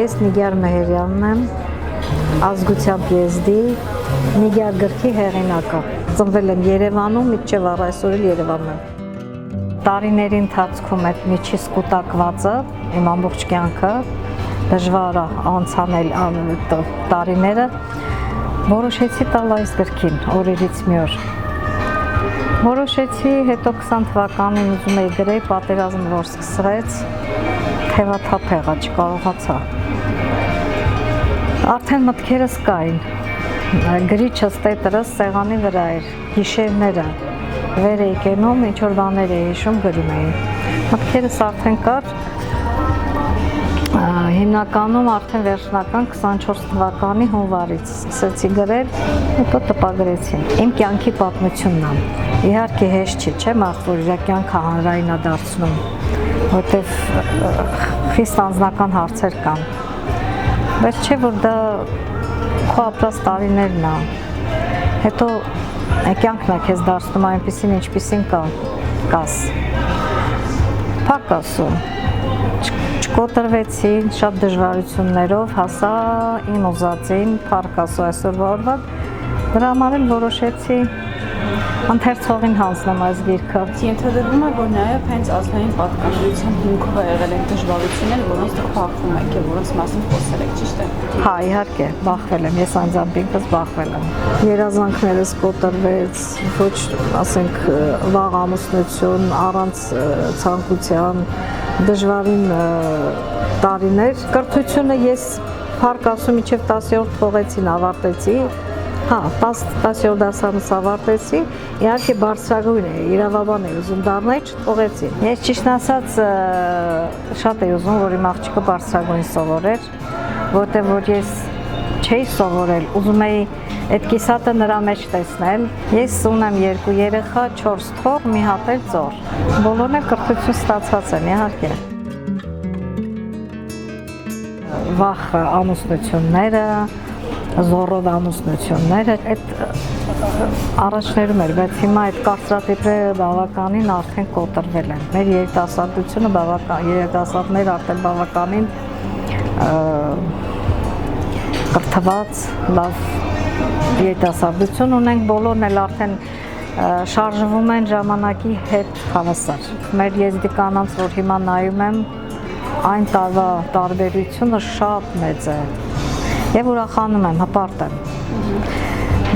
Ես Նիգար Մեհերյանն եմ, ազգությամբ եզդի, Նիգար գրքի հեղինակը։ Ծնվել եմ Երևանում, մինչև այսօր էլ Երևանում եմ։ Տարիների ընթացքում այդ միջից կուտակվածը, իմ ամբողջ կյանքը, դժվար է անցանել տարիները, որոշեցի տալ այս գրքին օրերից մի օր։ Որոշեցի, հետո 20 թվականին ուզում էի գրել, պատերազմը որ սկսվեց, թևաթափ եղա, չկարողացա։ Արդեն մտքերս կային, գրիչս տետրս սեղանի վրա էր, գիշերները վեր էի կենում, ինչ-որ բաներ էի հիշում, գրում էի։ Մտքերս արդեն կար, հիմնականում արդեն վերջնական 24 թվականի հունվարից սկսեցի գրել, հետո տպագրեցի։ Իմ կյանքի պատմությունն է, իհարկե հեշտ չի, չէ՞ մարդ, որ իր կյանքը հանրային է դարձնում, որտեվ խիստ անձնական հարցեր կան, բայց չէ որ դա քո ապրած տարիներն է, հետո կյանքն է քեզ դարձնում այնպիսին ինչպիսին կաս, փառք Աստծո, չկոտրվեցի, շատ դժվարություններով հասա իմ ուզածին, փառք Աստծո այսօրվա օրվան, դրա համար էլ որոշեցի ընթերցողին հանձնեմ այս գիրքը։ Ենթադրվում է, որ նաև հենց ազգային պատկանելիության հիմքով եղել են դժվարություններ, որոնց դուք բախվում եք եւ որոնց մասին խոսել եք, ճիշտ է։ Հա, իհարկե, բախվել եմ, ես անձամբ ինքս բախվել եմ։ Երազանքներս կոտրվեց, ոչ, ասենք, վաղ ամուսնություն, առանց ցանկության, դժվարին տարիներ։ Կրթությունը ես փառք Աստծո մինչև 10-րդ փողեցին ավարտեցի։ Հա, 10-րդ դասարանը ավարտեցի, իհարկե բարձրագույն է, իրավաբան էի ուզում դառնալ, չթողեցի։ Ես ճիշտ ասած շատ էի ուզում, որ իմ աղջիկը բարձրագույն սովորեր, որտեղ որ ես չէի սովորել, ուզում էի այդ կիսատը նրա մեջ տեսնել։ Ես ունեմ 2 երեխա, 4 թոռ, մի հատ էլ ծոր։ Բոլորն էլ կրթություն ստացած են, իհարկե։ Վաղ ամուսնությունները, զորով ամուսնությունները, այդ առաջներում էր, բայց հիմա այդ կարծրատիպերը բավականին արդեն կոտրվել են։ Մեր երիտասարդությունը երիտասարդները արդեն բավականին կրթված, լավ երիտասարդություն ունենք, բոլորն էլ արդեն շարժվում են ժամանակի հետ հավասար։ Մեր եզդի կանանց, որ հիմա նայում եմ, այն տարվա տարբերությունը շատ մեծ է։ Եվ ուրախանում եմ, հպարտ եմ։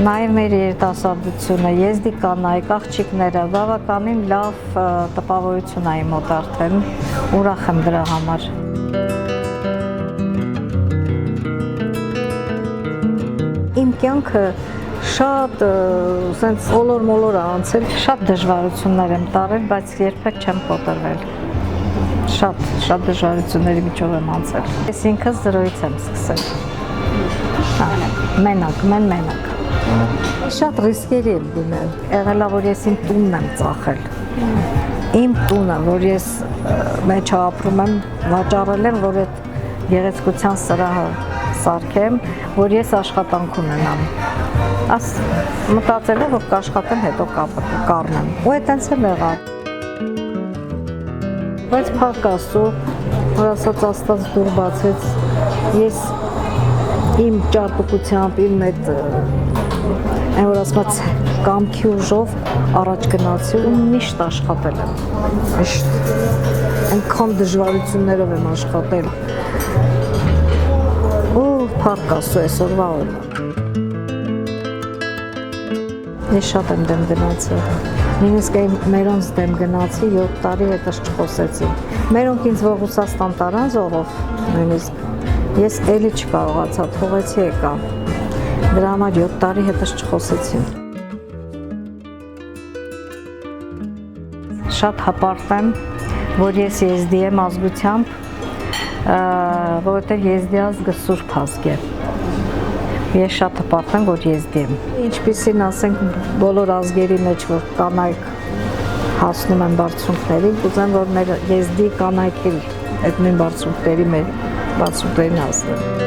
Նաև մեր երիտասարդությունը, եզդի կանայք, աղջիկները, բավականին լավ տպավորություն է իմ մոտ արդեն, ուրախ եմ դրա համար։ Իմ կյանքը շատ սենց ոլոր-մոլոր է անցել, շատ դժվարություններ եմ տարել, բայց երբեք չեմ կոտրվել։ Շատ դժվարությունների միջով եմ անցել։ Ես ինքս զրոյից եմ սկսել։ Մենակ։ Շատ ռիսկերի եմ դիմել, եղել է, որ ես իմ տունն եմ ծախել, իմ տունը, որ ես մեջ ապրում եմ, վաճառել եմ, որ այդ գեղեցկության սրահը սարքեմ, որ ես աշխատանք ունենամ, մտածելով, որ կաշխատեմ, հետո կառնեմ, ու այդտենց եմ եղավ, բայց փառք Աստծո, որ ասած Աստված դուռ բացեց, ես իմ ճարպկությամբ, իմ այդ այն որ ասված կամքի ուժով առաջ գնացի ու միշտ աշխատել եմ, միշտ, այնքան դժվարություններով եմ աշխատել ու փառք Աստծո այսօրվա օրվա։ Ես շատ եմ դեմ գնացել, նույնիսկ մերոնց դեմ գնացի, 7 տարի հետս չխոսեցի, մերոնք ինձ Ռուսաստան տարան զողով, նույնիսկ ես էլի չկարողացա, թողեցի եկա, դրա համար 7 տարի հետս չխոսեցին։ Շատ հպարտ եմ, որ ես եզդի եմ ազգությամբ, որովհետև եզդի ազգը սուրբ ազգ է։ Ես շատ հպարտ եմ, որ եզդի եմ։ Ինչպիսին ասենք բոլոր ազգերի մեջ, որ կանայք հասնում են բարձունքներին, կուզեմ, որ մեր եզդի կանայք էլ այդ նույն բարձունքներին հասնեն։